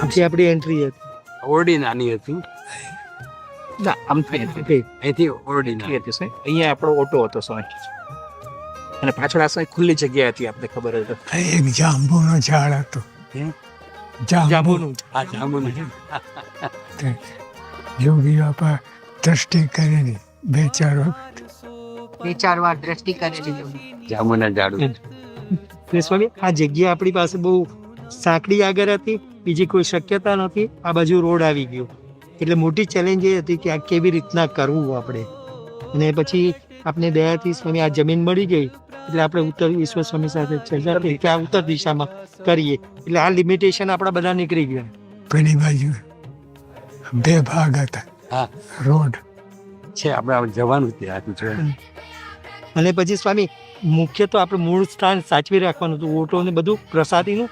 આથી આપણી એન્ટ્રી હતી. ઓરડી નાની હતી, ના આમ થઈ ઓકે. અહીંથી ઓરડી નાની. હતી સાહેબ. અહીંયા આપણો ઓટો હતો સાહેબ, અને પાછળ આ સાહેબ ખુલ્લી જગ્યા હતી, આપણે ખબર હતી. એક જાંબુનો ઝાડ હતો. હે? જાંબુનું. આ જાંબુનું છે. તે યોગી બાપા દ્રષ્ટિ કરેલી 2-4 વખત. 2-4 વાર દ્રષ્ટિ કરેલી. જાંબુના ઝાડ. એટલે સ્વામી આ જગ્યા આપણી પાસે બહુ સાંકડી આગળ હતી, બીજી કોઈ શક્યતા નથી. આ બાજુ રોડ આવી ગયો એટલે મોટી ચેલેન્જ એ હતી કે આ કેવી રીતના કરવું આપણે. અને પછી આપણે દયાથી સ્વામી આ જમીન મળી ગઈ એટલે આપણે ઉત્તર ઈશ્વર સ્વામી સાથે ચર્ચા કરી કે આ ઉત્તર દિશામાં કરીએ. એટલે આ લિમિટેશન આપણા બધા નીકળી ગયા. પેલી બાજુ 2 ભાગ હતા હા રોડ. છે, આપણે જવાનું ત્યાં છે. અને પછી સ્વામી મુખ્ય તો આપણે મૂળ સ્થાન સાચવી રાખવાનું હતું. ઓટો ને બધું પ્રસાદીનું